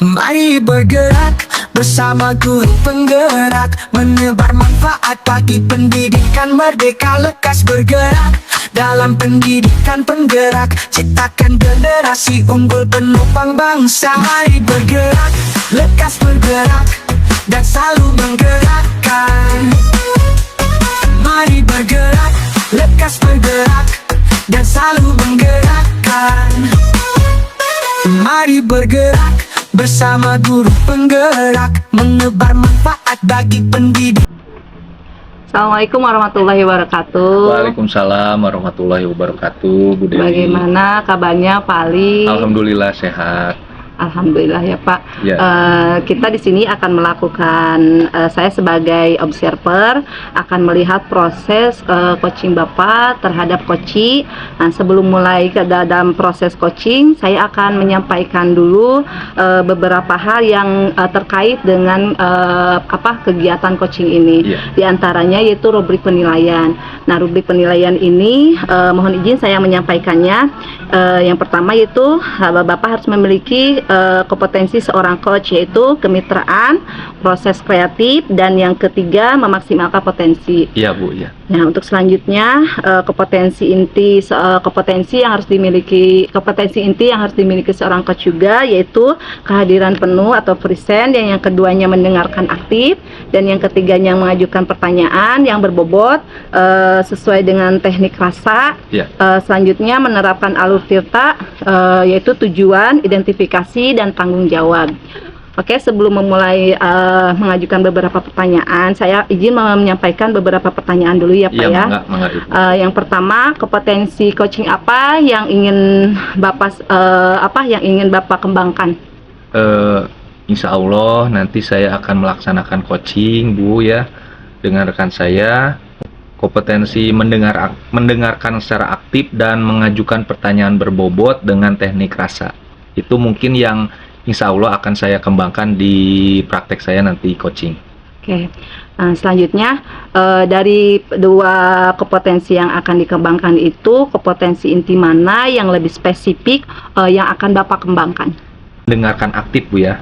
Mari bergerak bersama guru penggerak, menebar manfaat bagi pendidikan merdeka. Lekas bergerak dalam pendidikan penggerak, ciptakan generasi unggul penopang bangsa. Mari bergerak, lekas bergerak, dan selalu menggerakkan. Mari bergerak, lekas bergerak, dan selalu menggerakkan. Mari bergerak bersama guru penggerak, menebar manfaat bagi pendidik. Assalamualaikum warahmatullahi wabarakatuh. Waalaikumsalam warahmatullahi wabarakatuh, Bu Dewi. Bagaimana kabarnya Pak Ali? Alhamdulillah sehat. Alhamdulillah ya Pak. Ya. Kita di sini akan melakukan, saya sebagai observer akan melihat proses coaching Bapak terhadap Koci. Nah, sebelum mulai ke dalam proses coaching, saya akan menyampaikan dulu beberapa hal yang terkait dengan kegiatan coaching ini. Ya. Di antaranya yaitu rubrik penilaian. Nah, rubrik penilaian ini mohon izin saya menyampaikannya. Yang pertama yaitu Bapak harus memiliki kompetensi seorang coach, yaitu kemitraan, proses kreatif, dan yang ketiga memaksimalkan potensi. Iya Bu, ya. Nah, untuk selanjutnya kompetensi inti yang harus dimiliki seorang coach juga, yaitu kehadiran penuh atau present, yang keduanya mendengarkan aktif, dan yang ketiganya mengajukan pertanyaan yang berbobot sesuai dengan teknik rasa. Ya. Selanjutnya menerapkan alur tirta, yaitu tujuan, identifikasi, dan tanggung jawab. Oke, sebelum memulai mengajukan beberapa pertanyaan, saya izin menyampaikan beberapa pertanyaan dulu ya Pak ya. Mangga, Ibu. Yang pertama, kompetensi coaching apa yang ingin Bapak kembangkan? Insya Allah nanti saya akan melaksanakan coaching Bu ya dengan rekan saya. Kompetensi mendengarkan secara aktif dan mengajukan pertanyaan berbobot dengan teknik rasa. Itu mungkin yang insya Allah akan saya kembangkan di praktek saya nanti coaching. Oke. Nah, selanjutnya dari dua kompetensi yang akan dikembangkan itu, kompetensi inti mana yang lebih spesifik yang akan Bapak kembangkan? Mendengarkan aktif Bu ya.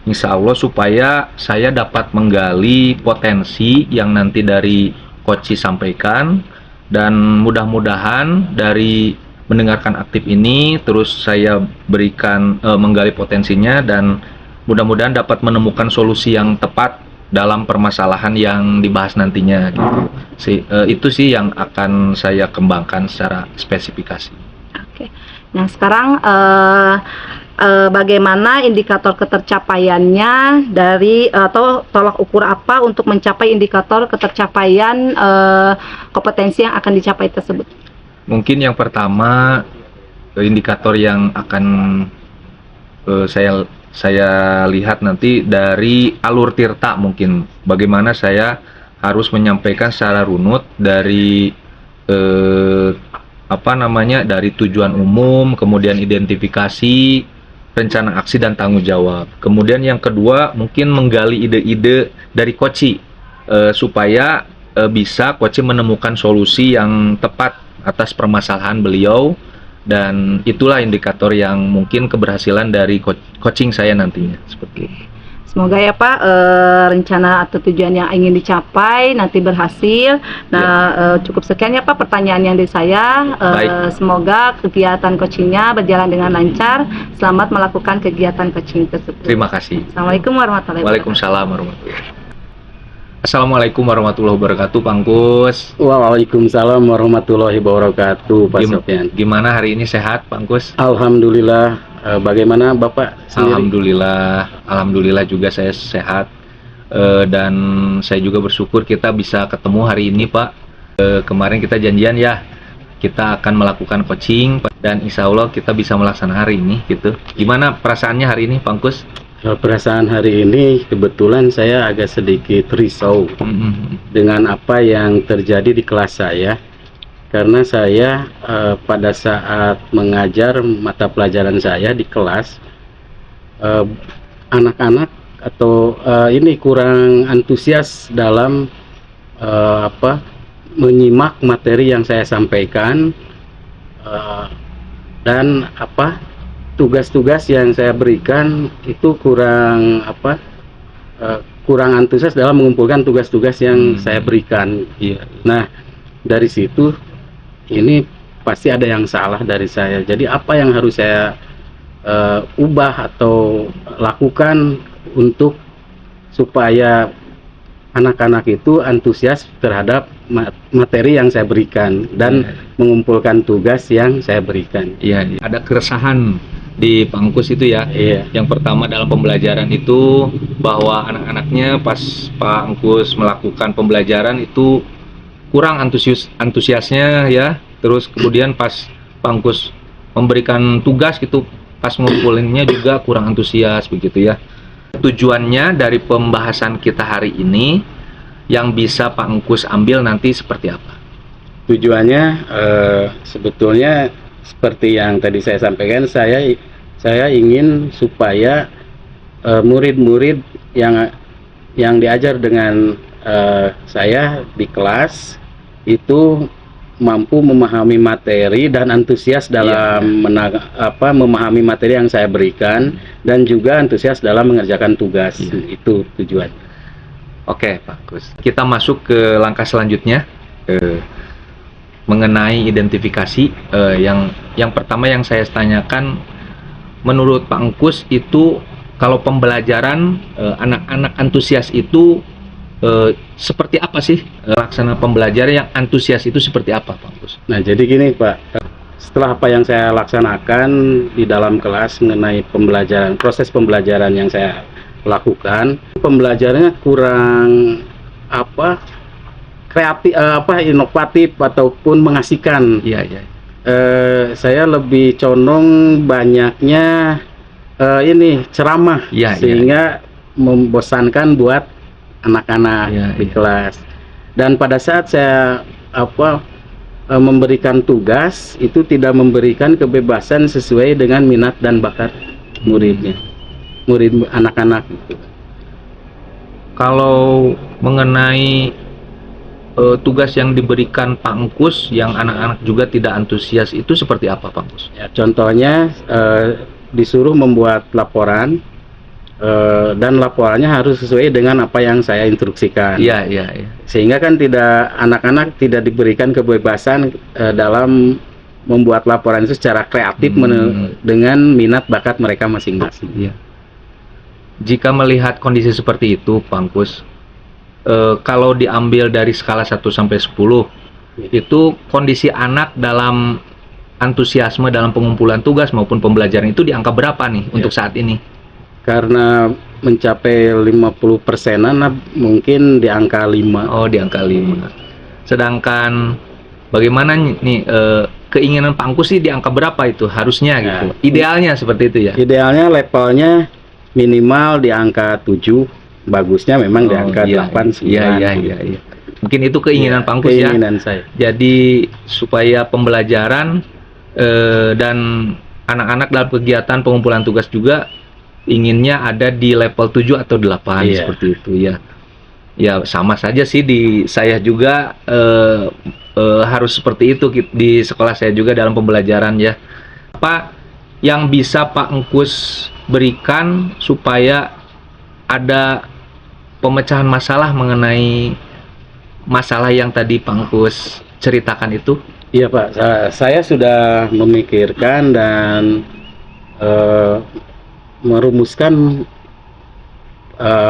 Insya Allah supaya saya dapat menggali potensi yang nanti dari coach sampaikan, dan mudah-mudahan dari mendengarkan aktif ini terus saya berikan menggali potensinya, dan mudah-mudahan dapat menemukan solusi yang tepat dalam permasalahan yang dibahas nantinya gitu. Itu sih yang akan saya kembangkan secara spesifikasi. Oke. Nah, sekarang bagaimana indikator ketercapaiannya dari atau tolak ukur apa untuk mencapai indikator ketercapaian kompetensi yang akan dicapai tersebut? Mungkin yang pertama, indikator yang akan saya lihat nanti dari alur tirta, mungkin bagaimana saya harus menyampaikan secara runut dari dari tujuan umum, kemudian identifikasi, rencana aksi, dan tanggung jawab. Kemudian yang kedua mungkin menggali ide-ide dari coach supaya bisa coach menemukan solusi yang tepat atas permasalahan beliau, dan itulah indikator yang mungkin keberhasilan dari coaching saya nantinya seperti itu. Semoga ya Pak rencana atau tujuan yang ingin dicapai nanti berhasil. Nah, cukup sekian ya Pak pertanyaan yang dari saya. Semoga kegiatan coachingnya berjalan dengan lancar. Selamat melakukan kegiatan coaching tersebut. Terima kasih. Assalamualaikum warahmatullahi wabarakatuh. Waalaikumsalam warahmatullahi wabarakatuh. Assalamualaikum warahmatullahi wabarakatuh, Pangkus. Waalaikumsalam warahmatullahi wabarakatuh, Pak Sofyan. Gimana hari ini, sehat, Pangkus? Alhamdulillah. Bagaimana Bapak sendiri? Alhamdulillah juga saya sehat. Dan saya juga bersyukur kita bisa ketemu hari ini, Pak. Kemarin kita janjian ya, kita akan melakukan coaching, dan insya Allah kita bisa melaksanakan hari ini gitu. Gimana perasaannya hari ini, Pangkus? Perasaan hari ini kebetulan saya agak sedikit risau dengan apa yang terjadi di kelas saya, karena saya pada saat mengajar mata pelajaran saya di kelas, anak-anak ini kurang antusias dalam menyimak materi yang saya sampaikan, dan tugas-tugas yang saya berikan itu kurang antusias dalam mengumpulkan tugas-tugas yang saya berikan. Iya. Nah, dari situ ini pasti ada yang salah dari saya. Jadi apa yang harus saya ubah atau lakukan untuk supaya anak-anak itu antusias terhadap materi yang saya berikan dan mengumpulkan tugas yang saya berikan. Iya, ada keresahan di Pak Angkus itu ya. Iya. Yang pertama dalam pembelajaran itu bahwa anak-anaknya pas Pak Angkus melakukan pembelajaran itu kurang antusiasnya ya. Terus kemudian pas Pak Angkus memberikan tugas gitu, pas ngumpulinnya juga kurang antusias begitu ya. Tujuannya dari pembahasan kita hari ini yang bisa Pak Angkus ambil nanti seperti apa? Tujuannya sebetulnya seperti yang tadi saya sampaikan, saya ingin supaya murid-murid yang diajar dengan saya di kelas itu mampu memahami materi dan antusias dalam memahami materi yang saya berikan, dan juga antusias dalam mengerjakan tugas. Itu tujuan. Oke, Pak Angkus. Kita masuk ke langkah selanjutnya mengenai identifikasi. Yang pertama yang saya tanyakan, menurut Pak Angkus itu kalau pembelajaran anak-anak antusias itu seperti apa sih laksana pembelajaran yang antusias itu seperti apa, Pak Angkus? Nah, jadi gini Pak, setelah apa yang saya laksanakan di dalam kelas mengenai proses pembelajaran yang saya lakukan, pembelajarannya kurang kreatif, inovatif ataupun mengasihkan. Iya. Saya lebih condong banyaknya ceramah, sehingga membosankan buat anak-anak di kelas. Dan pada saat saya memberikan tugas, itu tidak memberikan kebebasan sesuai dengan minat dan bakat murid anak-anak gitu. Kalau mengenai tugas yang diberikan Pak Angkus yang anak-anak juga tidak antusias itu seperti apa, Pak Angkus? Ya, contohnya disuruh membuat laporan, dan laporannya harus sesuai dengan apa yang saya instruksikan. Iya. Sehingga kan anak-anak tidak diberikan kebebasan dalam membuat laporan itu secara kreatif dengan minat bakat mereka masing-masing. Iya. Jika melihat kondisi seperti itu, Pak Angkus, kalau diambil dari skala 1 sampai 10, itu kondisi anak dalam antusiasme dalam pengumpulan tugas maupun pembelajaran itu di angka berapa nih untuk saat ini? Karena mencapai 50%-an, mungkin di angka 5. Oh, di angka 5. Sedangkan bagaimana nih keinginan Pak Angkus sih di angka berapa itu harusnya gitu? Idealnya seperti itu ya? Idealnya levelnya minimal di angka 7, bagusnya memang di angka 8, 9. Iya. Mungkin itu keinginan Pak Angkus ya? Keinginan saya. Jadi supaya pembelajaran dan anak-anak dalam kegiatan pengumpulan tugas juga inginnya ada di level 7 atau 8 seperti itu ya. Ya sama saja sih di saya juga harus seperti itu di sekolah saya juga dalam pembelajaran ya. Apa yang bisa Pak Angkus berikan supaya ada pemecahan masalah mengenai masalah yang tadi Pak Angkus ceritakan itu? Iya Pak, saya sudah memikirkan dan merumuskan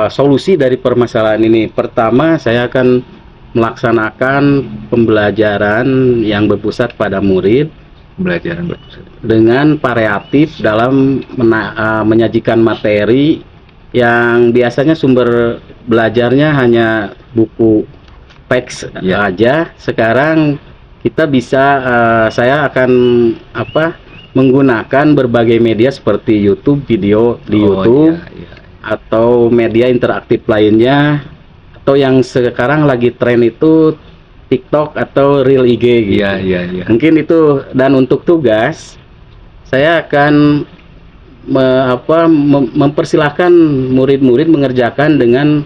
solusi dari permasalahan ini. Pertama, saya akan melaksanakan pembelajaran yang berpusat pada murid, dengan variatif dalam menyajikan materi yang biasanya sumber belajarnya hanya buku teks aja. Sekarang kita bisa saya akan menggunakan berbagai media seperti YouTube, video di YouTube, atau media interaktif lainnya, atau yang sekarang lagi tren itu TikTok atau Reel IG gitu. Iya. Mungkin itu. Dan untuk tugas, saya akan mempersilahkan murid-murid mengerjakan dengan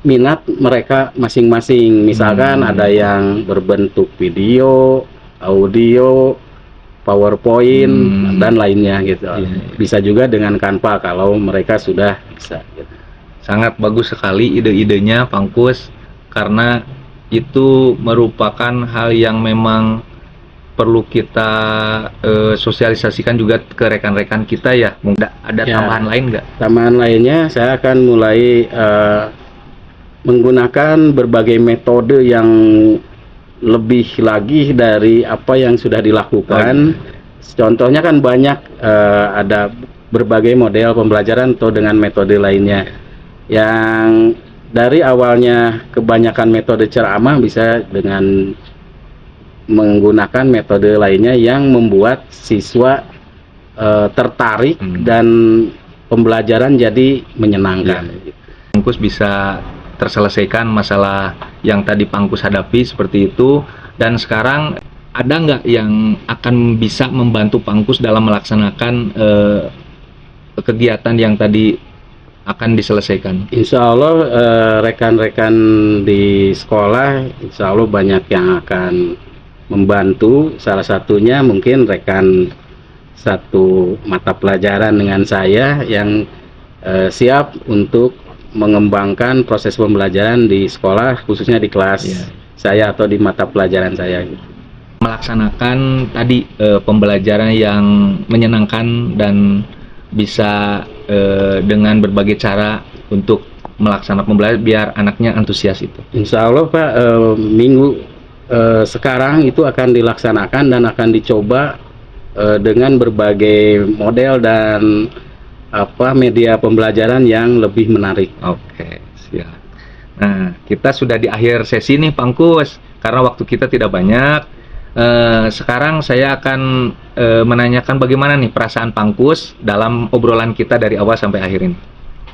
minat mereka masing-masing. Misalkan ada yang berbentuk video, audio, PowerPoint dan lainnya gitu. Bisa juga dengan Canva kalau mereka sudah bisa. Gitu. Sangat bagus sekali ide-idenya Pangkus, karena itu merupakan hal yang memang perlu kita sosialisasikan juga ke rekan-rekan kita ya. Mungkin ada tambahan lain nggak? Tambahan lainnya saya akan mulai menggunakan berbagai metode yang lebih lagi dari apa yang sudah dilakukan. Contohnya kan banyak, ada berbagai model pembelajaran atau dengan metode lainnya. Yang dari awalnya kebanyakan metode ceramah bisa dengan menggunakan metode lainnya yang membuat siswa tertarik dan pembelajaran jadi menyenangkan. Pangkus bisa terselesaikan masalah yang tadi Pangkus hadapi seperti itu. Dan sekarang ada nggak yang akan bisa membantu Pangkus dalam melaksanakan kegiatan yang tadi akan diselesaikan? Insya Allah rekan-rekan di sekolah insya Allah banyak yang akan membantu. Salah satunya mungkin rekan satu mata pelajaran dengan saya yang siap untuk mengembangkan proses pembelajaran di sekolah, khususnya di kelas saya atau di mata pelajaran saya. Melaksanakan tadi pembelajaran yang menyenangkan dan bisa dengan berbagai cara untuk melaksanakan pembelajaran biar anaknya antusias itu. Insya Allah Pak, minggu sekarang itu akan dilaksanakan dan akan dicoba dengan berbagai model dan media pembelajaran yang lebih menarik. Oke, siap. Nah, kita sudah di akhir sesi nih Pangkus, karena waktu kita tidak banyak. Sekarang saya akan menanyakan bagaimana nih perasaan Pangkus dalam obrolan kita dari awal sampai akhir ini.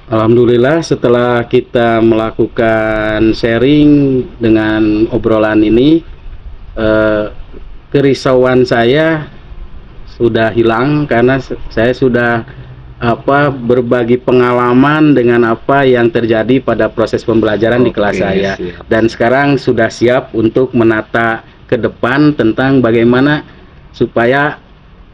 Alhamdulillah, setelah kita melakukan sharing dengan obrolan ini, kerisauan saya sudah hilang karena saya sudah berbagi pengalaman dengan apa yang terjadi pada proses pembelajaran di kelas saya. Siap. Dan sekarang sudah siap untuk menata ke depan tentang bagaimana supaya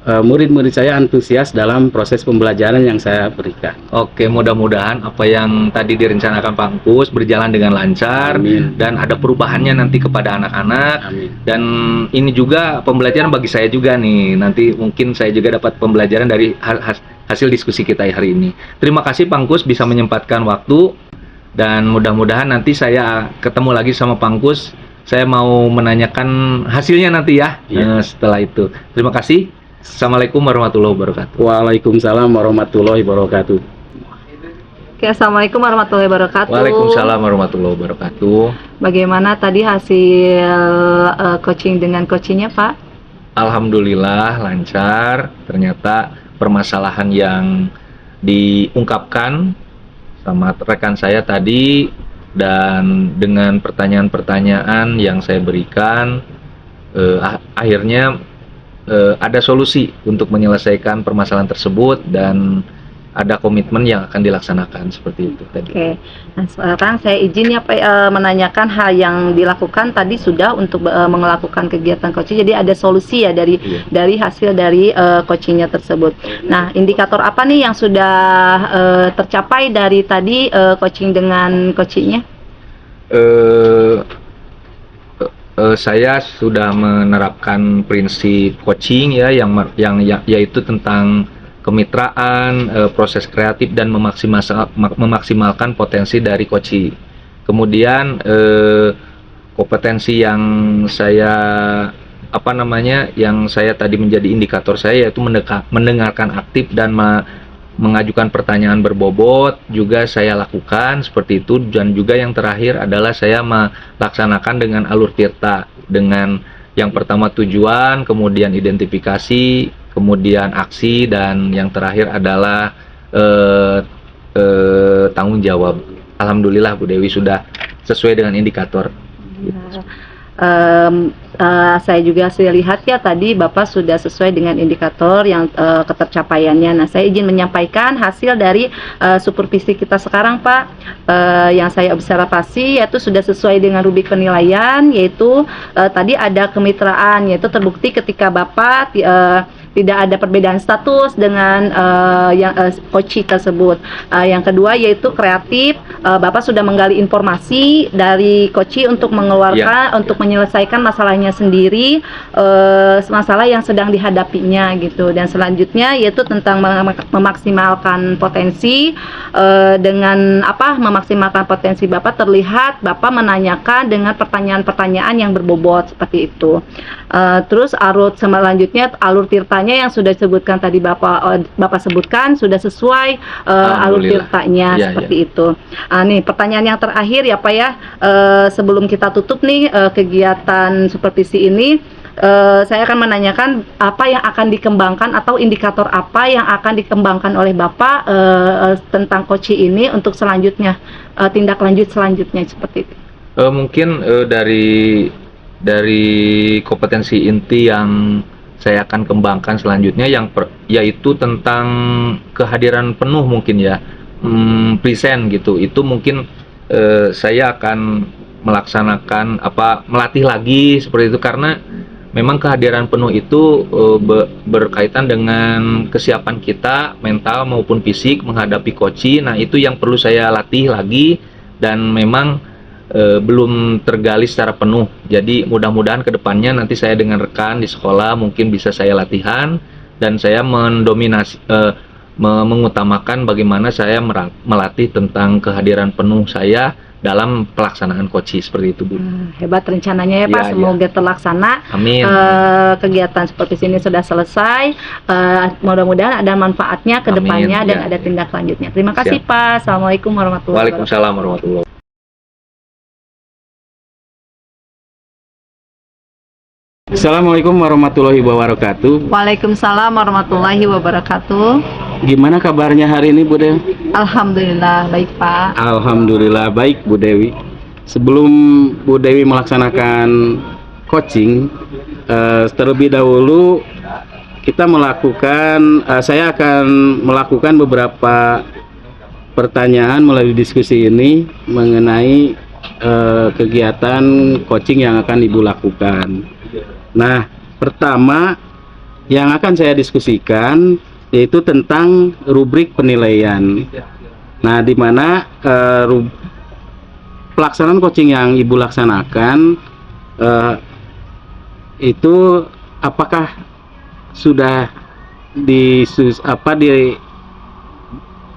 murid-murid saya antusias dalam proses pembelajaran yang saya berikan. Oke, mudah-mudahan apa yang tadi direncanakan Pangkus berjalan dengan lancar. Amin. Dan ada perubahannya nanti kepada anak-anak. Amin. Dan ini juga pembelajaran bagi saya juga nih. Nanti mungkin saya juga dapat pembelajaran dari hasil diskusi kita hari ini. Terima kasih Pangkus bisa menyempatkan waktu, dan mudah-mudahan nanti saya ketemu lagi sama Pangkus. Saya mau menanyakan hasilnya nanti ya. Setelah itu. Terima kasih. Assalamualaikum warahmatullahi wabarakatuh. Waalaikumsalam warahmatullahi wabarakatuh. Oke, assalamualaikum warahmatullahi wabarakatuh. Waalaikumsalam warahmatullahi wabarakatuh. Bagaimana tadi hasil coaching dengan coachingnya Pak? Alhamdulillah lancar. Ternyata permasalahan yang diungkapkan sama rekan saya tadi dan dengan pertanyaan-pertanyaan yang saya berikan, akhirnya ada solusi untuk menyelesaikan permasalahan tersebut dan ada komitmen yang akan dilaksanakan seperti itu tadi. Oke, nah sekarang saya izin ya Pak menanyakan hal yang dilakukan tadi sudah untuk melakukan kegiatan coaching. Jadi ada solusi ya dari hasil dari coachingnya tersebut. Nah, indikator apa nih yang sudah tercapai dari tadi coaching dengan coachingnya? Saya sudah menerapkan prinsip coaching ya yang yaitu tentang kemitraan, proses kreatif dan memaksimalkan potensi dari coaching. Kemudian kompetensi yang saya yang saya tadi menjadi indikator saya yaitu mendengarkan aktif dan mengajukan pertanyaan berbobot juga saya lakukan seperti itu. Dan juga yang terakhir adalah saya melaksanakan dengan alur tirta, dengan yang pertama tujuan, kemudian identifikasi, kemudian aksi, dan yang terakhir adalah tanggung jawab. Alhamdulillah Bu Dewi sudah sesuai dengan indikator. saya juga sudah lihat ya tadi Bapak sudah sesuai dengan indikator yang ketercapaiannya. Nah, saya izin menyampaikan hasil dari supervisi kita sekarang, Pak. Yang saya observasi yaitu sudah sesuai dengan rubrik penilaian, yaitu tadi ada kemitraan, yaitu terbukti ketika Bapak tidak ada perbedaan status dengan koci tersebut. Yang kedua yaitu kreatif, Bapak sudah menggali informasi dari koci untuk mengeluarkan, untuk menyelesaikan masalahnya sendiri, masalah yang sedang dihadapinya gitu. Dan selanjutnya yaitu tentang memaksimalkan potensi, dengan memaksimalkan potensi Bapak terlihat Bapak menanyakan dengan pertanyaan-pertanyaan yang berbobot seperti itu. Terus selanjutnya alur tirtanya yang sudah disebutkan tadi Bapak sebutkan sudah sesuai alur tirtanya seperti itu. Nih pertanyaan yang terakhir ya Pak ya, sebelum kita tutup nih kegiatan supervisi ini, saya akan menanyakan apa yang akan dikembangkan atau indikator apa yang akan dikembangkan oleh Bapak tentang koci ini untuk selanjutnya, tindak lanjut selanjutnya seperti itu. Mungkin dari kompetensi inti yang saya akan kembangkan selanjutnya yaitu tentang kehadiran penuh mungkin ya, present gitu. Itu mungkin saya akan melaksanakan melatih lagi seperti itu, karena memang kehadiran penuh itu berkaitan dengan kesiapan kita mental maupun fisik menghadapi koci. Nah, itu yang perlu saya latih lagi dan memang belum tergali secara penuh. Jadi mudah-mudahan kedepannya nanti saya dengan rekan di sekolah mungkin bisa saya latihan dan saya mengutamakan bagaimana saya melatih tentang kehadiran penuh saya dalam pelaksanaan koci seperti itu, Bu. Hebat rencananya ya Pak, semoga terlaksana. Amin. Kegiatan seperti ini sudah selesai. Mudah-mudahan ada manfaatnya ke depannya dan ada tindak lanjutnya. Terima kasih Pak. Assalamualaikum warahmatullahi wabarakatuh. Waalaikumsalam warahmatullahi wabarakatuh. Assalamualaikum warahmatullahi wabarakatuh. Waalaikumsalam warahmatullahi wabarakatuh. Gimana kabarnya hari ini Bu Dewi? Alhamdulillah baik Pak. Alhamdulillah baik Bu Dewi. Sebelum Bu Dewi melaksanakan coaching, terlebih dahulu kita saya akan melakukan beberapa pertanyaan melalui diskusi ini mengenai kegiatan coaching yang akan Ibu lakukan. Nah, pertama yang akan saya diskusikan yaitu tentang rubrik penilaian. Nah, di mana pelaksanaan coaching yang Ibu laksanakan itu apakah sudah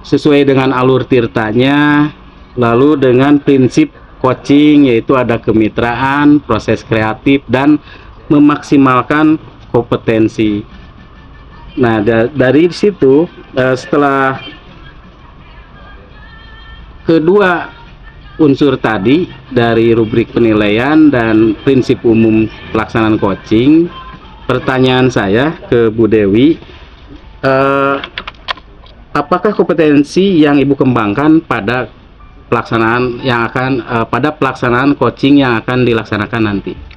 sesuai dengan alur tirtanya, lalu dengan prinsip coaching yaitu ada kemitraan, proses kreatif, dan memaksimalkan kompetensi. Nah, dari situ setelah kedua unsur tadi dari rubrik penilaian dan prinsip umum pelaksanaan coaching, pertanyaan saya ke Bu Dewi, apakah kompetensi yang Ibu kembangkan pada pelaksanaan coaching yang akan dilaksanakan nanti?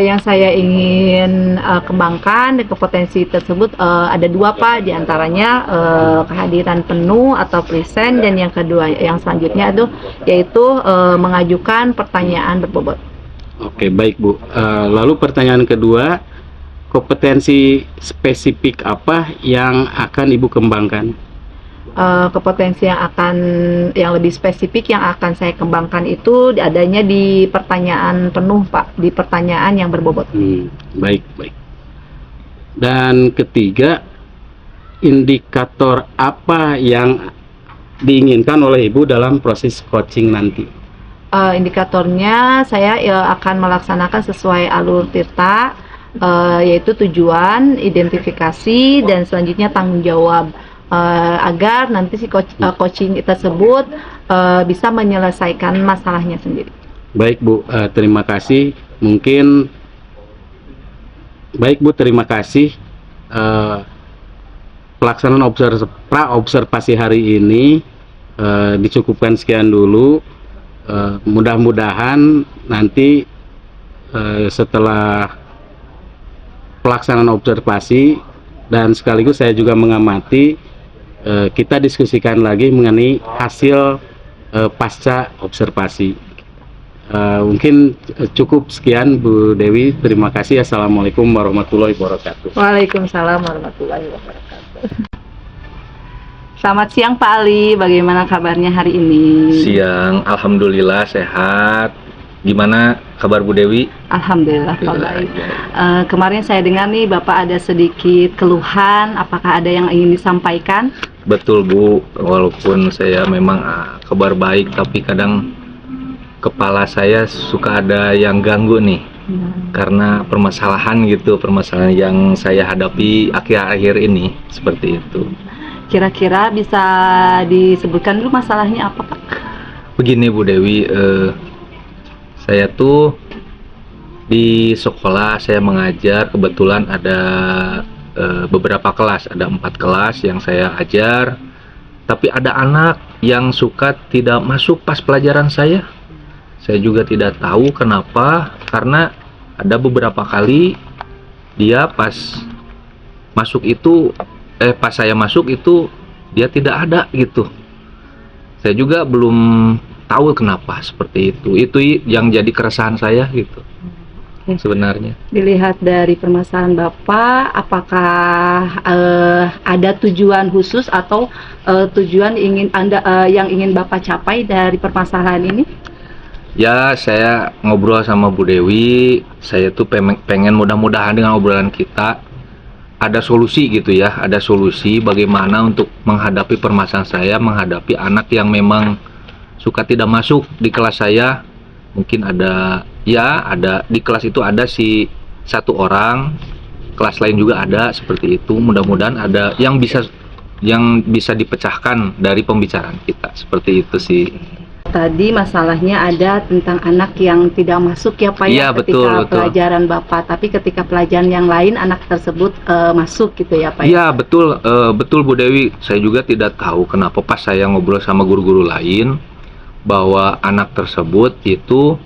Yang saya ingin kembangkan dan kompetensi tersebut ada dua Pak, diantaranya kehadiran penuh atau present, dan yang kedua yang selanjutnya yaitu mengajukan pertanyaan berbobot. Oke, baik Bu. Lalu pertanyaan kedua, kompetensi spesifik apa yang akan Ibu kembangkan? Kompetensi yang lebih spesifik yang akan saya kembangkan itu adanya di pertanyaan penuh Pak, di pertanyaan yang berbobot. Baik. Dan ketiga, indikator apa yang diinginkan oleh Ibu dalam proses coaching nanti? Indikatornya saya akan melaksanakan sesuai alur tirta, yaitu tujuan, identifikasi, dan selanjutnya tanggung jawab. Agar nanti si coaching tersebut bisa menyelesaikan masalahnya sendiri. Baik Bu, terima kasih. Terima kasih. Pelaksanaan observasi hari ini dicukupkan sekian dulu. Mudah-mudahan nanti setelah pelaksanaan observasi dan sekaligus saya juga mengamati, kita diskusikan lagi mengenai hasil pasca observasi. Mungkin cukup sekian Bu Dewi, terima kasih. Assalamualaikum warahmatullahi wabarakatuh. Waalaikumsalam warahmatullahi wabarakatuh. Selamat siang Pak Ali, bagaimana kabarnya hari ini? Siang, alhamdulillah sehat. Gimana kabar Bu Dewi? Alhamdulillah Pak baik. Kemarin saya dengar nih Bapak ada sedikit keluhan, apakah ada yang ingin disampaikan? Betul Bu, walaupun saya memang kabar baik, tapi kadang kepala saya suka ada yang ganggu nih. Karena permasalahan permasalahan yang saya hadapi akhir-akhir ini, seperti itu. Kira-kira bisa disebutkan dulu masalahnya apa Pak? Begini Bu Dewi, saya tuh di sekolah saya mengajar, kebetulan ada beberapa kelas, ada 4 kelas yang saya ajar, tapi ada anak yang suka tidak masuk pas pelajaran saya. Saya juga tidak tahu kenapa, karena ada beberapa kali dia pas saya masuk itu dia tidak ada gitu. Saya juga belum tahu kenapa seperti itu. Itu yang jadi keresahan saya gitu. Sebenarnya. Dilihat dari permasalahan Bapak, apakah ada tujuan khusus atau tujuan yang ingin Bapak capai dari permasalahan ini? Ya, saya ngobrol sama Bu Dewi, saya tuh pengen mudah-mudahan dengan obrolan kita ada solusi gitu ya, ada solusi bagaimana untuk menghadapi permasalahan saya, menghadapi anak yang memang suka tidak masuk di kelas saya. Mungkin ada di kelas itu ada satu orang, kelas lain juga ada seperti itu. Mudah-mudahan ada yang bisa dipecahkan dari pembicaraan kita, seperti itu sih. Tadi masalahnya ada tentang anak yang tidak masuk ya Pak ya, ketika betul. Pelajaran Bapak, tapi ketika pelajaran yang lain anak tersebut masuk gitu ya Pak ya? Iya betul Bu Dewi, saya juga tidak tahu kenapa pas saya ngobrol sama guru-guru lain bahwa anak tersebut itu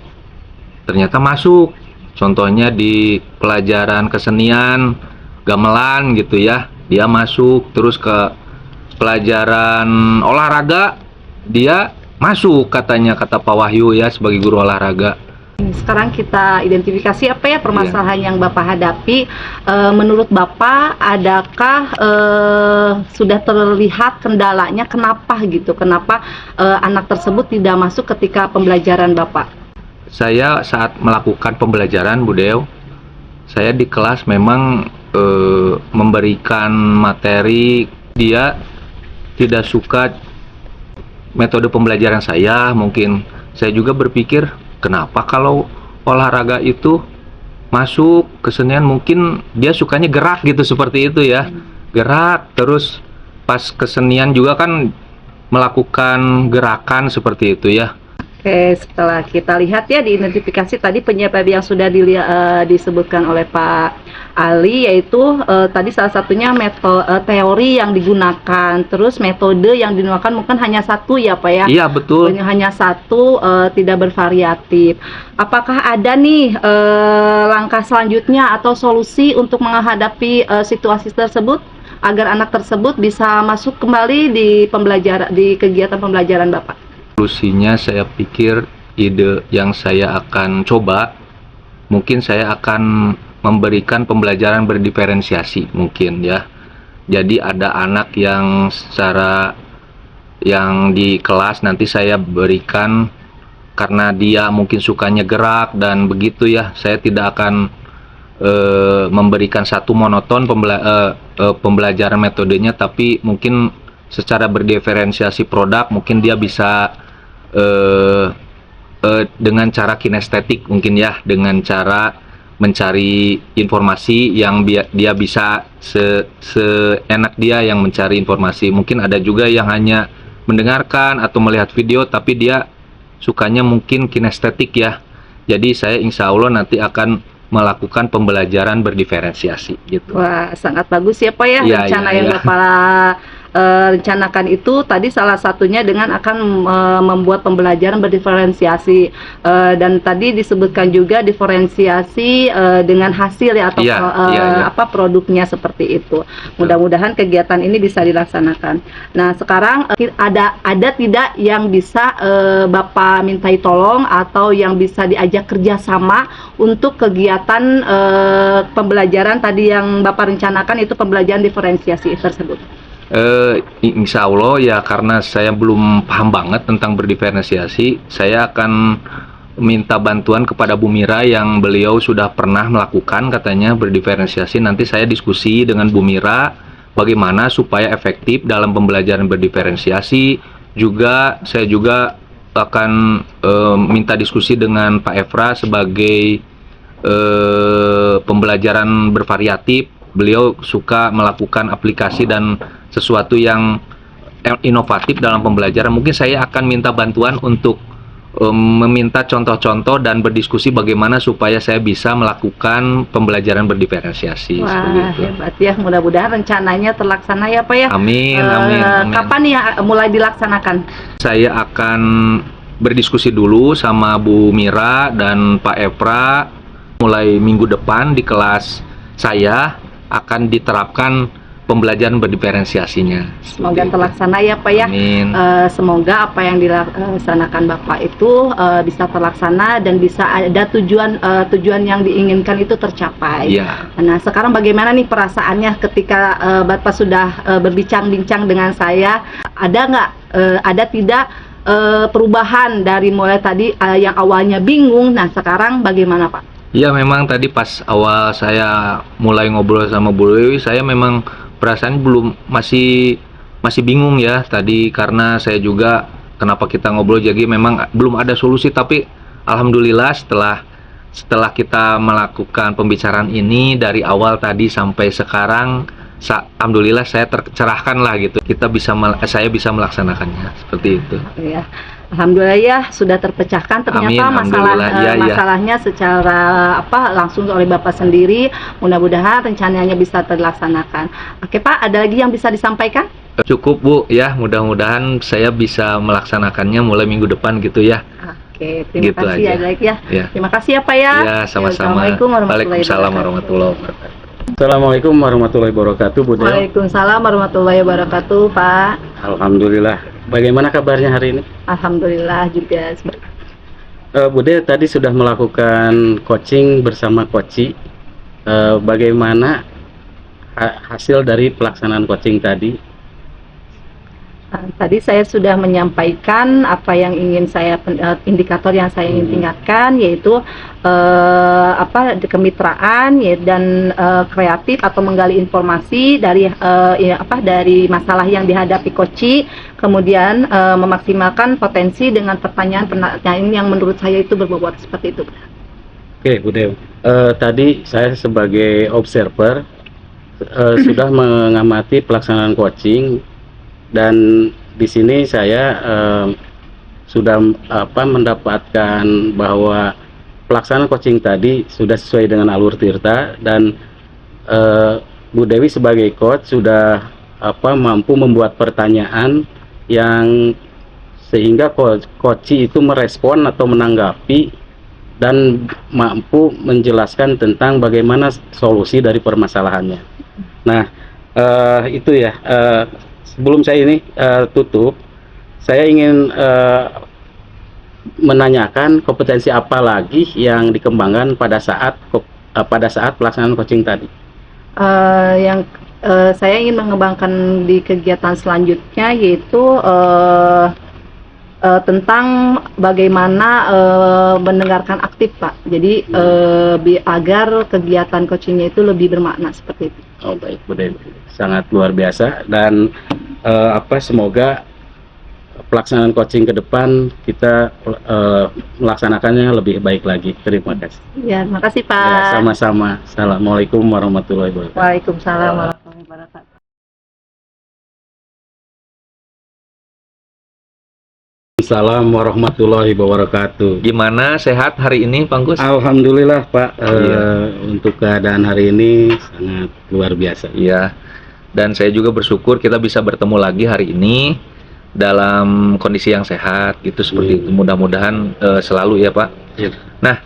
ternyata masuk. Contohnya di pelajaran kesenian, gamelan gitu ya, dia masuk. Terus ke pelajaran olahraga dia masuk, katanya, kata Pak Wahyu ya sebagai guru olahraga. Sekarang kita identifikasi apa ya permasalahan yang Bapak hadapi. Menurut Bapak, adakah sudah terlihat kendalanya kenapa gitu? Kenapa anak tersebut tidak masuk ketika pembelajaran Bapak? Saya saat melakukan pembelajaran Bu Dew, saya di kelas memang memberikan materi, dia tidak suka metode pembelajaran saya. Mungkin saya juga berpikir, kenapa kalau olahraga itu masuk, kesenian mungkin dia sukanya gerak gitu, seperti itu ya. Gerak, terus pas kesenian juga kan melakukan gerakan seperti itu ya. Oke, setelah kita lihat ya diidentifikasi tadi penyebab yang sudah disebutkan oleh Pak Ali, yaitu tadi salah satunya teori yang digunakan, terus metode yang digunakan mungkin hanya satu ya Pak ya? Iya betul. Hanya satu, tidak bervariatif. Apakah ada nih langkah selanjutnya atau solusi untuk menghadapi situasi tersebut agar anak tersebut bisa masuk kembali di kegiatan pembelajaran Bapak? Solusinya saya pikir ide yang saya akan coba, mungkin saya akan memberikan pembelajaran berdiferensiasi mungkin ya. Jadi ada anak yang yang di kelas nanti saya berikan, karena dia mungkin sukanya gerak dan begitu ya, saya tidak akan memberikan satu monoton pembelajaran metodenya, tapi mungkin secara berdiferensiasi produk, mungkin dia bisa dengan cara kinestetik mungkin ya, dengan cara mencari informasi yang dia bisa seenak dia yang mencari informasi. Mungkin ada juga yang hanya mendengarkan atau melihat video, tapi dia sukanya mungkin kinestetik ya. Jadi saya insya Allah nanti akan melakukan pembelajaran berdiferensiasi gitu. Wah, sangat bagus ya Pak ya, rencana yang Bapak rencanakan itu tadi salah satunya dengan akan membuat pembelajaran berdiferensiasi, dan tadi disebutkan juga diferensiasi dengan hasil ya atau apa produknya seperti itu. Mudah-mudahan kegiatan ini bisa dilaksanakan. Nah, sekarang ada tidak yang bisa Bapak mintai tolong atau yang bisa diajak kerjasama untuk kegiatan pembelajaran tadi yang Bapak rencanakan itu pembelajaran diferensiasi tersebut? Insya Allah ya, karena saya belum paham banget tentang berdiferensiasi, saya akan minta bantuan kepada Bu Mira yang beliau sudah pernah melakukan katanya berdiferensiasi. Nanti saya diskusi dengan Bu Mira bagaimana supaya efektif dalam pembelajaran berdiferensiasi. Saya juga akan minta diskusi dengan Pak Efra sebagai pembelajaran bervariatif. Beliau suka melakukan aplikasi dan sesuatu yang inovatif dalam pembelajaran. Mungkin saya akan minta bantuan untuk meminta contoh-contoh dan berdiskusi bagaimana supaya saya bisa melakukan pembelajaran berdiferensiasi. Wah, hebat ya. Mudah-mudahan rencananya terlaksana ya Pak ya. Amin, amin, amin. Kapan ya mulai dilaksanakan? Saya akan berdiskusi dulu sama Bu Mira dan Pak Efra. Mulai minggu depan di kelas saya akan diterapkan pembelajaran berdiferensiasinya. Semoga terlaksana ya Pak ya. Amin. Semoga apa yang dilaksanakan Bapak itu bisa terlaksana dan bisa ada tujuan yang diinginkan itu tercapai. Ya. Nah, sekarang bagaimana nih perasaannya ketika Bapak sudah berbincang-bincang dengan saya? Ada tidak perubahan dari mulai tadi yang awalnya bingung, nah sekarang bagaimana Pak? Ya, memang tadi pas awal saya mulai ngobrol sama Bu Dewi, saya memang perasaan masih bingung ya tadi, karena saya juga kenapa kita ngobrol, jadi memang belum ada solusi. Tapi alhamdulillah setelah kita melakukan pembicaraan ini dari awal tadi sampai sekarang, alhamdulillah saya tercerahkan lah gitu. Saya bisa melaksanakannya seperti itu. Ya. Alhamdulillah ya sudah terpecahkan ternyata. Amin, masalahnya secara langsung oleh Bapak sendiri. Mudah-mudahan rencananya bisa terlaksanakan. Oke Pak, ada lagi yang bisa disampaikan? Cukup Bu ya, mudah-mudahan saya bisa melaksanakannya mulai minggu depan gitu ya. Oke, terima Gitu kasih aja. ya. Terima kasih ya Pak ya. Ya, sama-sama. Waalaikumsalam warahmatullahi wabarakatuh. Assalamualaikum warahmatullahi wabarakatuh, Bu Del. Waalaikumsalam warahmatullahi wabarakatuh Pak. Alhamdulillah. Bagaimana kabarnya hari ini? Alhamdulillah juga. Bu Del tadi sudah melakukan coaching bersama Koci. Bagaimana hasil dari pelaksanaan coaching tadi? Tadi saya sudah menyampaikan apa yang ingin saya indikator yang saya ingin tingkatkan, yaitu kemitraan ya, dan kreatif atau menggali informasi dari dari masalah yang dihadapi Koci, kemudian memaksimalkan potensi dengan pertanyaan yang menurut saya itu berbobot seperti itu. Oke, Bu Dew. Tadi saya sebagai observer sudah mengamati pelaksanaan coaching. Dan di sini saya sudah mendapatkan bahwa pelaksanaan coaching tadi sudah sesuai dengan alur tirta, dan Bu Dewi sebagai coach sudah mampu membuat pertanyaan yang sehingga coach itu merespon atau menanggapi dan mampu menjelaskan tentang bagaimana solusi dari permasalahannya. Nah, itu ya. Sebelum saya ini tutup, saya ingin menanyakan kompetensi apa lagi yang dikembangkan pada saat pelaksanaan coaching tadi. Saya ingin mengembangkan di kegiatan selanjutnya, yaitu tentang bagaimana mendengarkan aktif Pak. Jadi agar kegiatan coachingnya itu lebih bermakna seperti itu. Oh baik, Bu Dewi, sangat luar biasa, dan semoga pelaksanaan coaching ke depan kita melaksanakannya lebih baik lagi. Terima kasih. Ya, terima kasih Pak. Ya, sama-sama. Assalamualaikum warahmatullahi wabarakatuh. Waalaikumsalam warahmatullahi wabarakatuh. Assalamualaikum warahmatullahi wabarakatuh. Gimana, sehat hari ini Pak Gus? Alhamdulillah Pak, untuk keadaan hari ini sangat luar biasa. Iya. dan saya juga bersyukur kita bisa bertemu lagi hari ini dalam kondisi yang sehat gitu seperti itu. Mudah-mudahan selalu ya Pak. Nah,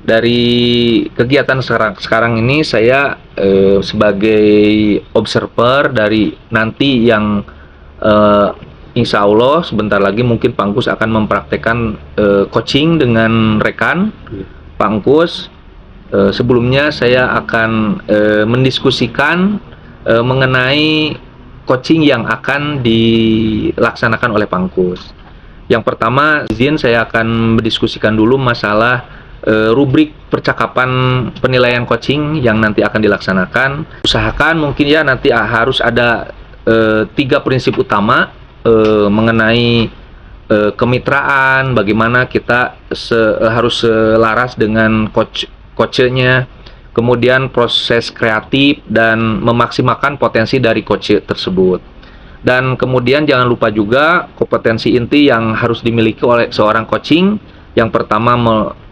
dari kegiatan sekarang ini saya sebagai observer dari nanti yang insya Allah sebentar lagi mungkin Pak Angkus akan mempraktekkan coaching dengan rekan Pak Angkus. Sebelumnya saya akan mendiskusikan mengenai coaching yang akan dilaksanakan oleh Pak Angkus. Yang pertama, izin saya akan mendiskusikan dulu masalah rubrik percakapan penilaian coaching yang nanti akan dilaksanakan. Usahakan mungkin ya nanti harus ada 3 prinsip utama mengenai kemitraan, bagaimana kita harus selaras dengan coachnya, kemudian proses kreatif dan memaksimalkan potensi dari coach tersebut. Dan kemudian jangan lupa juga kompetensi inti yang harus dimiliki oleh seorang coaching. Yang pertama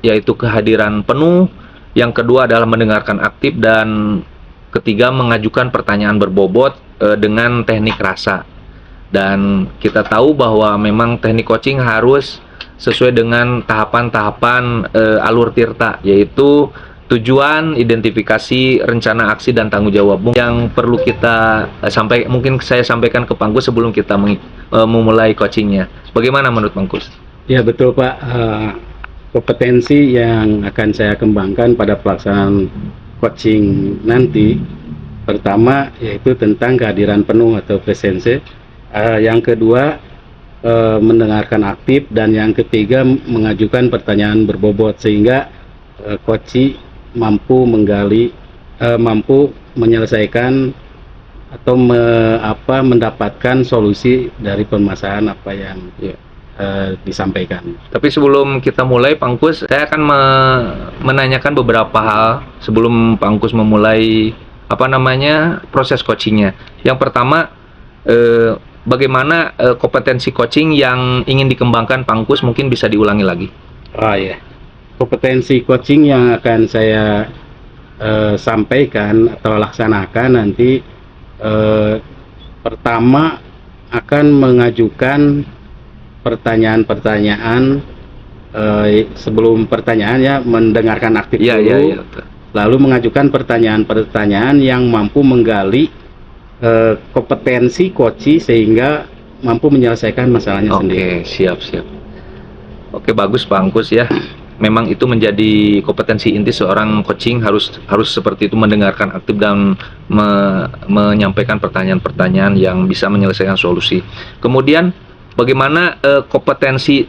yaitu kehadiran penuh, yang kedua adalah mendengarkan aktif, dan ketiga mengajukan pertanyaan berbobot dengan teknik rasa. Dan kita tahu bahwa memang teknik coaching harus sesuai dengan tahapan-tahapan alur tirta, yaitu tujuan, identifikasi, rencana aksi, dan tanggung jawab yang perlu kita mungkin saya sampaikan ke Pak Angkus sebelum kita memulai coachingnya. Bagaimana menurut Pak Angkus? Ya betul Pak, kompetensi yang akan saya kembangkan pada pelaksanaan coaching nanti, pertama yaitu tentang kehadiran penuh atau presence, yang kedua mendengarkan aktif, dan yang ketiga mengajukan pertanyaan berbobot sehingga coach mampu menggali, mampu menyelesaikan atau mendapatkan solusi dari permasalahan apa yang disampaikan. Tapi sebelum kita mulai Pak Angkus, saya akan menanyakan beberapa hal sebelum Pak Angkus memulai proses coachingnya. Yang pertama, bagaimana kompetensi coaching yang ingin dikembangkan Pak Angkus, mungkin bisa diulangi lagi. Kompetensi coaching yang akan saya sampaikan atau laksanakan nanti, pertama akan mengajukan pertanyaan-pertanyaan, sebelum pertanyaannya mendengarkan aktif dulu, lalu mengajukan pertanyaan-pertanyaan yang mampu menggali kompetensi coach sehingga mampu menyelesaikan masalahnya sendiri. Siap. Oke, bagus Pak Angkus ya. Memang itu menjadi kompetensi inti seorang coaching, harus seperti itu, mendengarkan aktif dan menyampaikan pertanyaan-pertanyaan yang bisa menyelesaikan solusi. Kemudian bagaimana kompetensi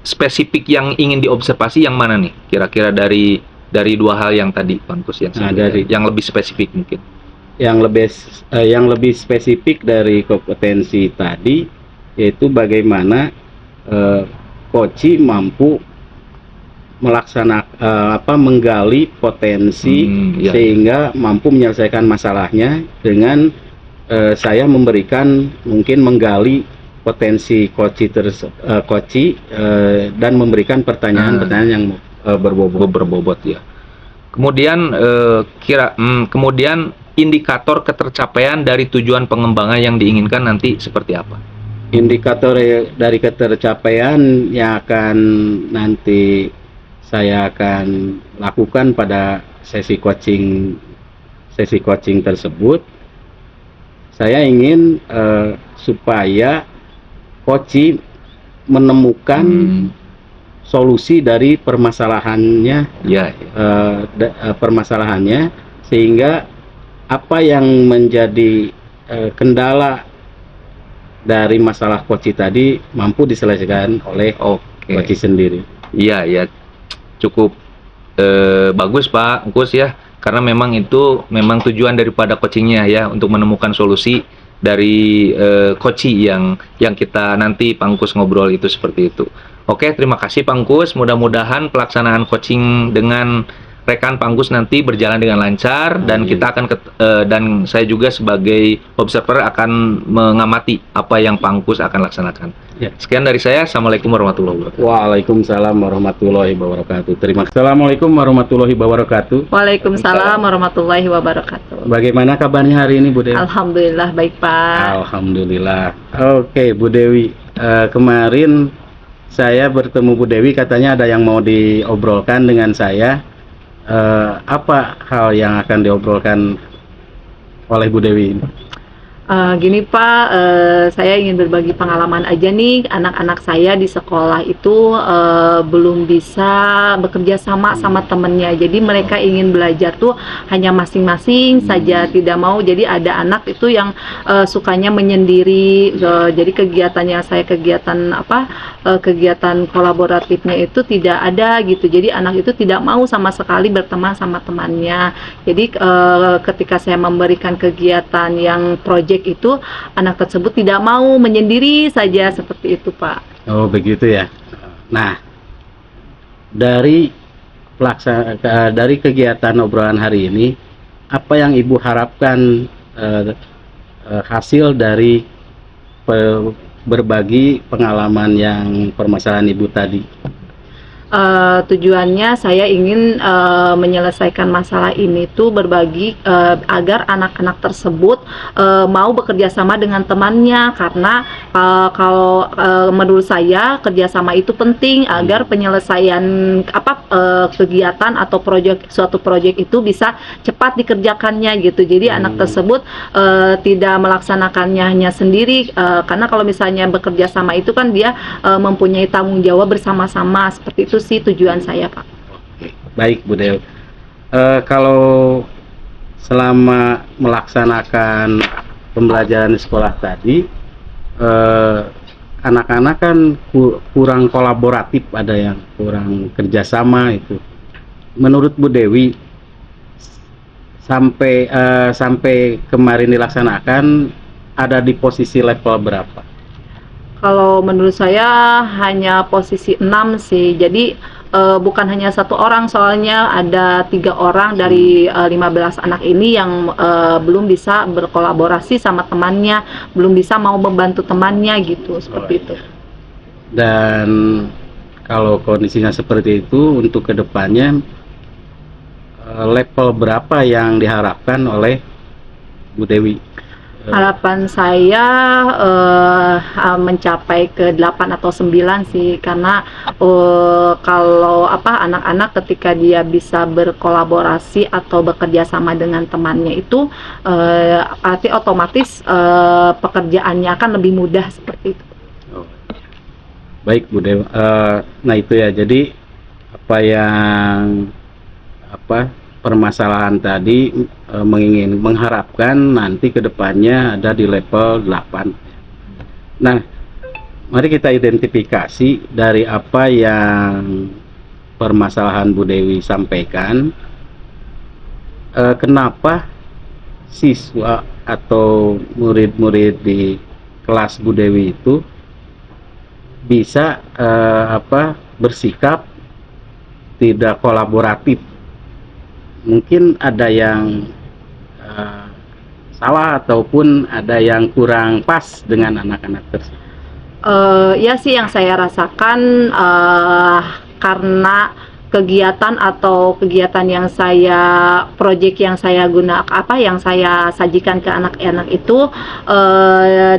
spesifik yang ingin diobservasi yang mana nih? Kira-kira dari 2 hal yang tadi Pak Angkus yang lebih spesifik mungkin. Yang lebih spesifik dari kompetensi tadi yaitu bagaimana coach mampu melaksanakan menggali potensi sehingga mampu menyelesaikan masalahnya dengan saya memberikan, mungkin menggali potensi coach dan memberikan pertanyaan-pertanyaan yang berbobot ya. Kemudian kemudian indikator ketercapaian dari tujuan pengembangan yang diinginkan nanti seperti apa? Indikator dari ketercapaian yang akan nanti saya akan lakukan pada sesi coaching tersebut, saya ingin supaya coach menemukan solusi dari permasalahannya, permasalahannya, sehingga apa yang menjadi kendala dari masalah coach tadi mampu diselesaikan oleh coach sendiri. Iya, cukup bagus Pak Angkus ya, karena memang itu tujuan daripada coachingnya ya, untuk menemukan solusi dari coach yang kita nanti Pak Angkus ngobrol itu seperti itu. Oke, terima kasih Pak Angkus. Mudah-mudahan pelaksanaan coaching dengan rekan Panggus nanti berjalan dengan lancar dan kita akan dan saya juga sebagai observer akan mengamati apa yang Panggus akan laksanakan. Ya. Sekian dari saya. Assalamualaikum warahmatullahi wabarakatuh. Waalaikumsalam warahmatullahi wabarakatuh. Terima kasih. Assalamualaikum warahmatullahi wabarakatuh. Waalaikumsalam warahmatullahi wabarakatuh. Bagaimana kabarnya hari ini, Bu Dewi? Alhamdulillah baik Pak. Alhamdulillah. Oke, Bu Dewi. Kemarin saya bertemu Bu Dewi, katanya ada yang mau diobrolkan dengan saya. Apa hal yang akan diobrolkan oleh Bu Dewi ini? Gini Pak, saya ingin berbagi pengalaman aja nih. Anak-anak saya di sekolah itu belum bisa bekerja sama temennya. Jadi mereka ingin belajar tuh hanya masing-masing saja, tidak mau. Jadi ada anak itu yang sukanya menyendiri. Jadi kegiatannya saya kegiatan kolaboratifnya itu tidak ada gitu. Jadi anak itu tidak mau sama sekali berteman sama temannya. Jadi ketika saya memberikan kegiatan yang project itu, anak tersebut tidak mau, menyendiri saja, seperti itu Pak. Oh begitu ya. Nah, dari kegiatan obrolan hari ini, apa yang Ibu harapkan hasil dari berbagi pengalaman yang permasalahan Ibu tadi? Tujuannya saya ingin menyelesaikan masalah ini tuh berbagi agar anak-anak tersebut mau bekerja sama dengan temannya, karena kalau menurut saya kerjasama itu penting agar penyelesaian kegiatan atau suatu proyek itu bisa cepat dikerjakannya gitu. Jadi anak tersebut tidak melaksanakannya hanya sendiri, karena kalau misalnya bekerja sama itu kan dia mempunyai tanggung jawab bersama-sama. Seperti itu sih tujuan saya Pak. Oke, baik Bu Dewi. Kalau selama melaksanakan pembelajaran di sekolah tadi, anak-anak kan kurang kolaboratif, ada yang kurang kerjasama itu. Menurut Bu Dewi, sampai kemarin dilaksanakan ada di posisi level berapa? Kalau menurut saya hanya posisi 6 sih. Jadi bukan hanya satu orang, soalnya ada 3 orang dari 15 anak ini yang belum bisa berkolaborasi sama temannya, belum bisa mau membantu temannya gitu, seperti itu. Dan kalau kondisinya seperti itu, untuk kedepannya level berapa yang diharapkan oleh Bu Dewi? Harapan saya mencapai ke 8 atau 9 sih, karena kalau anak-anak ketika dia bisa berkolaborasi atau bekerja sama dengan temannya itu arti otomatis pekerjaannya akan lebih mudah, seperti itu. Oh. Baik Bu Dewi, nah itu ya, jadi permasalahan tadi mengharapkan nanti kedepannya ada di level 8. Nah, mari kita identifikasi dari apa yang permasalahan Bu Dewi sampaikan, kenapa siswa atau murid-murid di kelas Bu Dewi itu bisa bersikap tidak kolaboratif. Mungkin ada yang salah ataupun ada yang kurang pas dengan anak-anak tersebut. Ya sih, yang saya rasakan karena kegiatan yang saya yang saya yang saya sajikan ke anak-anak itu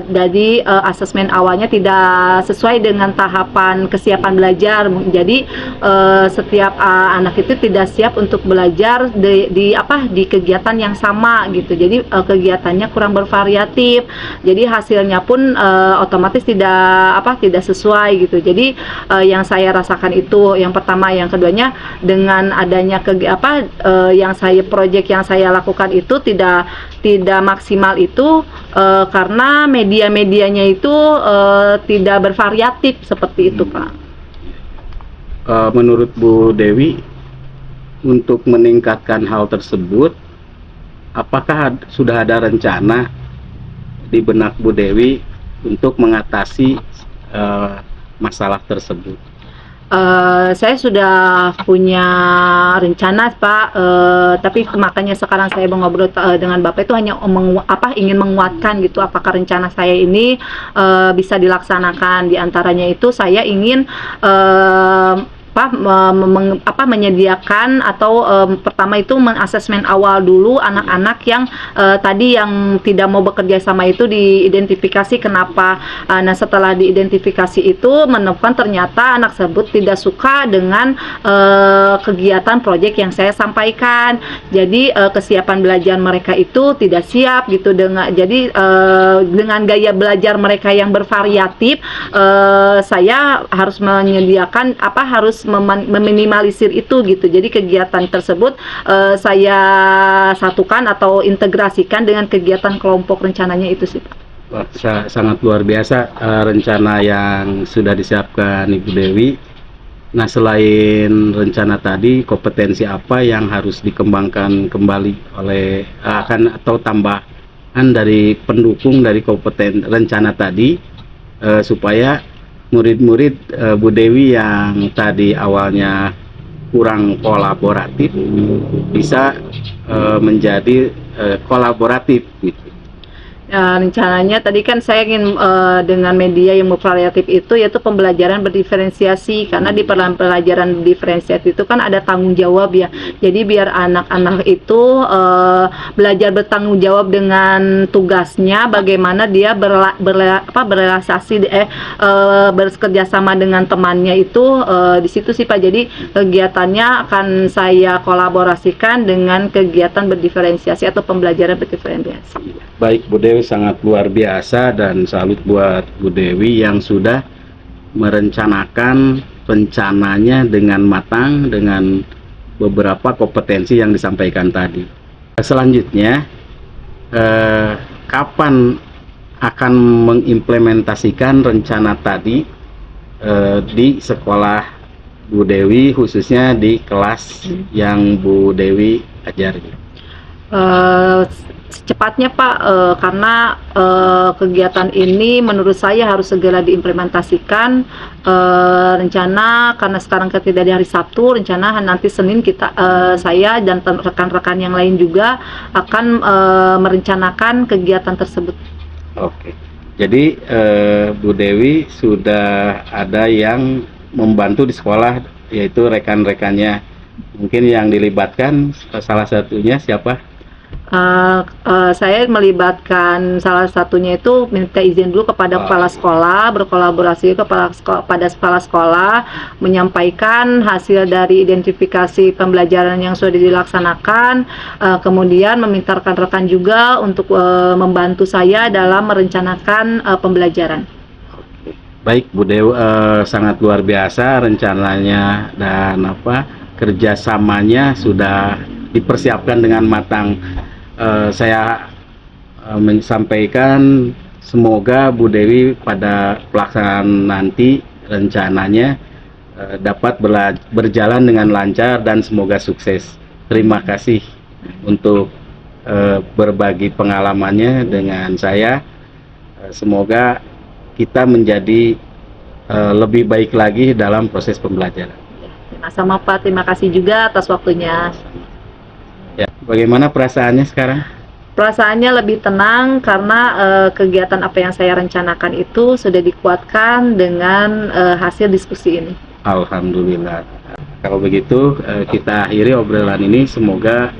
dari asesmen awalnya tidak sesuai dengan tahapan kesiapan belajar. Jadi setiap anak itu tidak siap untuk belajar di kegiatan yang sama gitu. Jadi kegiatannya kurang bervariatif. Jadi hasilnya pun otomatis tidak sesuai gitu. Jadi yang saya rasakan itu yang pertama, yang keduanya dengan adanya proyek yang saya lakukan itu tidak maksimal itu karena media-medianya itu tidak bervariatif, seperti itu Pak. Menurut Bu Dewi, untuk meningkatkan hal tersebut, apakah sudah ada rencana di benak Bu Dewi untuk mengatasi masalah tersebut? Saya sudah punya rencana Pak, tapi makanya sekarang saya mengobrol dengan Bapak itu hanya ingin menguatkan gitu, apakah rencana saya ini bisa dilaksanakan. Di antaranya itu saya ingin menyediakan atau pertama itu mengasesmen awal dulu anak-anak yang tadi yang tidak mau bekerja sama itu diidentifikasi kenapa. Nah setelah diidentifikasi itu menemukan ternyata anak tersebut tidak suka dengan kegiatan proyek yang saya sampaikan. Jadi kesiapan belajar mereka itu tidak siap gitu dengan dengan gaya belajar mereka yang bervariatif, saya harus menyediakan harus meminimalisir itu gitu. Jadi kegiatan tersebut saya satukan atau integrasikan dengan kegiatan kelompok rencananya itu sih Pak. Wah, sangat luar biasa rencana yang sudah disiapkan Ibu Dewi. Nah, selain rencana tadi, kompetensi apa yang harus dikembangkan kembali oleh atau tambahan dari pendukung dari rencana tadi supaya murid-murid Bu Dewi yang tadi awalnya kurang kolaboratif bisa menjadi kolaboratif gitu. Rencananya tadi kan saya ingin dengan media yang bervariatif itu yaitu pembelajaran berdiferensiasi, karena di pembelajaran berdiferensiasi itu kan ada tanggung jawab ya. Jadi biar anak-anak itu belajar bertanggung jawab dengan tugasnya, bagaimana dia berrelasi bekerja sama dengan temannya itu di situ sih Pak. Jadi kegiatannya akan saya kolaborasikan dengan kegiatan berdiferensiasi atau pembelajaran berdiferensiasi. Baik Bu Dewi, sangat luar biasa dan salut buat Bu Dewi yang sudah merencanakan rencananya dengan matang dengan beberapa kompetensi yang disampaikan tadi. Selanjutnya, kapan akan mengimplementasikan rencana tadi di sekolah Bu Dewi, khususnya di kelas yang Bu Dewi ajari? Secepatnya Pak, karena kegiatan ini menurut saya harus segera diimplementasikan. Rencana karena sekarang kita di hari Sabtu, rencana nanti Senin saya dan rekan-rekan yang lain juga akan merencanakan kegiatan tersebut. Oke, jadi Bu Dewi sudah ada yang membantu di sekolah, yaitu rekan-rekannya. Mungkin yang dilibatkan salah satunya siapa? Saya melibatkan salah satunya itu minta izin dulu kepada kepala sekolah, berkolaborasi kepada kepala sekolah, menyampaikan hasil dari identifikasi pembelajaran yang sudah dilaksanakan, kemudian meminta rekan-rekan juga untuk membantu saya dalam merencanakan pembelajaran. Baik Bu Dewi, sangat luar biasa rencananya dan kerjasamanya sudah dipersiapkan dengan matang. Saya menyampaikan semoga Bu Dewi pada pelaksanaan nanti rencananya dapat berjalan dengan lancar dan semoga sukses. Terima kasih untuk berbagi pengalamannya dengan saya. Semoga kita menjadi lebih baik lagi dalam proses pembelajaran. Sama Pak, terima kasih juga atas waktunya. Ya, bagaimana perasaannya sekarang? Perasaannya lebih tenang karena kegiatan apa yang saya rencanakan itu sudah dikuatkan dengan hasil diskusi ini. Alhamdulillah. Kalau begitu kita akhiri obrolan ini, semoga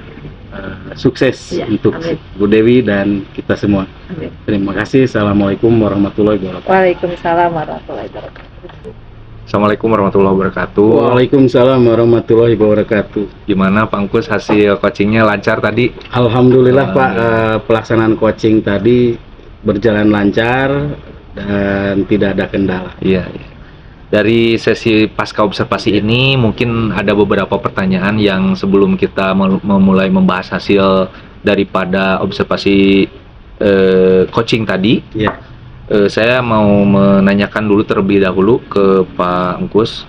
sukses ya, untuk amin. Bu Dewi dan kita semua. Amin. Terima kasih. Assalamualaikum warahmatullahi wabarakatuh. Waalaikumsalam warahmatullahi wabarakatuh. Assalamualaikum warahmatullahi wabarakatuh. Waalaikumsalam warahmatullahi wabarakatuh. Gimana Pak Angkus, hasil coachingnya lancar tadi? Alhamdulillah Pak, pelaksanaan coaching tadi berjalan lancar dan tidak ada kendala. Iya. Dari sesi pasca observasi ini mungkin ada beberapa pertanyaan yang sebelum kita memulai membahas hasil daripada observasi coaching tadi. Iya. Saya mau menanyakan dulu terlebih dahulu ke Pak Angkus,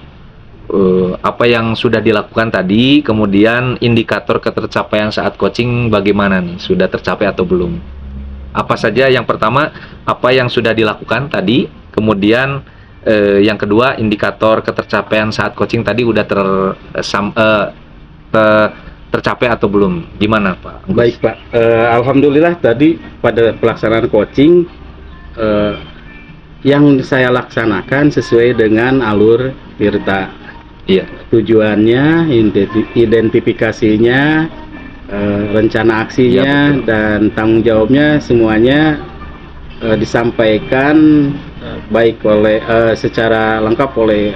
apa yang sudah dilakukan tadi, kemudian indikator ketercapaian saat coaching bagaimana nih, sudah tercapai atau belum? Apa saja? Yang pertama, apa yang sudah dilakukan tadi, kemudian Yang kedua, indikator ketercapaian saat coaching tadi udah tercapai atau belum? Gimana Pak? Baik Pak, alhamdulillah tadi pada pelaksanaan coaching yang saya laksanakan sesuai dengan alur Tirta. Iya. Tujuannya, identifikasinya, rencana aksinya, Iya, betul. dan tanggung jawabnya semuanya disampaikan baik oleh secara lengkap oleh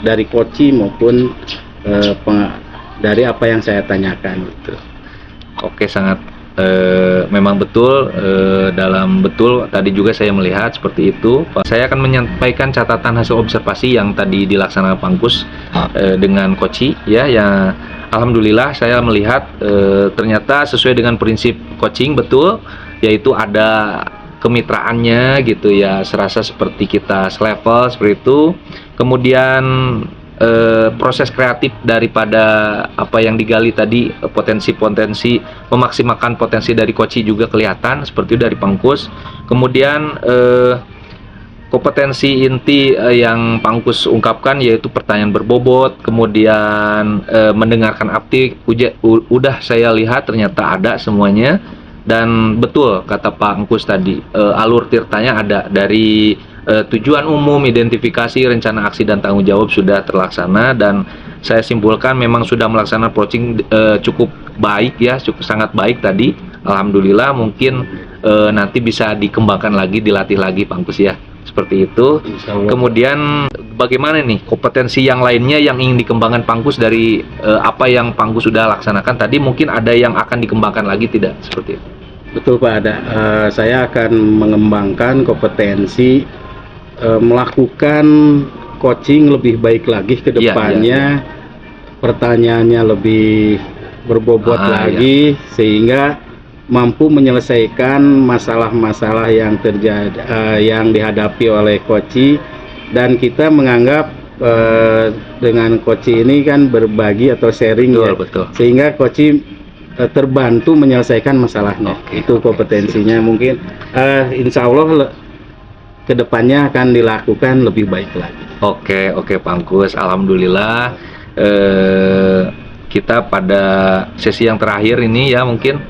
dari coach maupun dari apa yang saya tanyakan. Oke, sangat memang betul, dalam betul tadi juga saya melihat seperti itu. Saya akan menyampaikan catatan hasil observasi yang tadi dilaksanakan Pangkus dengan Koci ya, yang alhamdulillah saya melihat ternyata sesuai dengan prinsip coaching betul, yaitu ada kemitraannya gitu ya, serasa seperti kita selevel seperti itu. Kemudian proses kreatif daripada apa yang digali tadi, potensi-potensi, memaksimalkan potensi dari coach juga kelihatan seperti itu dari Pangkus. Kemudian kompetensi inti yang Pangkus ungkapkan yaitu pertanyaan berbobot, kemudian mendengarkan aktif, udah saya lihat ternyata ada semuanya. Dan betul kata Pak Angkus tadi, alur tirtanya ada dari tujuan umum, identifikasi, rencana aksi dan tanggung jawab sudah terlaksana, dan saya simpulkan memang sudah melaksanakan coaching cukup baik ya, cukup sangat baik tadi. Alhamdulillah, mungkin nanti bisa dikembangkan lagi, dilatih lagi Pak Angkus ya, seperti itu. Kemudian bagaimana nih kompetensi yang lainnya yang ingin dikembangkan Pangkus dari apa yang Pangkus sudah laksanakan tadi, mungkin ada yang akan dikembangkan lagi tidak seperti itu? Betul Pak, ada. Saya akan mengembangkan kompetensi melakukan coaching lebih baik lagi ke depannya. Pertanyaannya lebih berbobot lagi, sehingga mampu menyelesaikan masalah-masalah yang terjadi, yang dihadapi oleh coach, dan kita menganggap dengan coach ini kan berbagi atau sharing, betul, ya, betul. Sehingga coach terbantu menyelesaikan masalahnya. Itu kompetensinya. Mungkin insya Allah kedepannya akan dilakukan lebih baik lagi. Oke Pangkus, alhamdulillah kita pada sesi yang terakhir ini ya mungkin,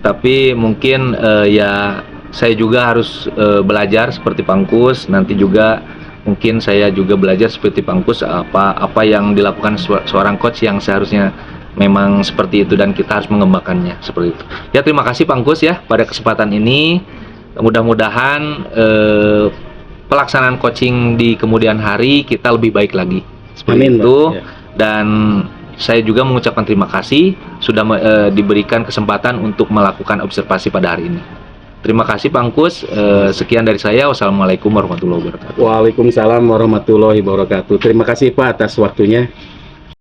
tapi mungkin ya saya juga harus belajar seperti Pangkus, nanti juga mungkin saya juga belajar seperti Pangkus apa yang dilakukan seorang coach yang seharusnya memang seperti itu, dan kita harus mengembangkannya seperti itu. Ya, terima kasih Pangkus ya pada kesempatan ini. Mudah-mudahan pelaksanaan coaching di kemudian hari kita lebih baik lagi seperti Amin, itu. ya. Dan saya juga mengucapkan terima kasih sudah diberikan kesempatan untuk melakukan observasi pada hari ini. Terima kasih Pangkus. Sekian dari saya. Wassalamualaikum warahmatullahi wabarakatuh. Waalaikumsalam warahmatullahi wabarakatuh. Terima kasih Pak atas waktunya.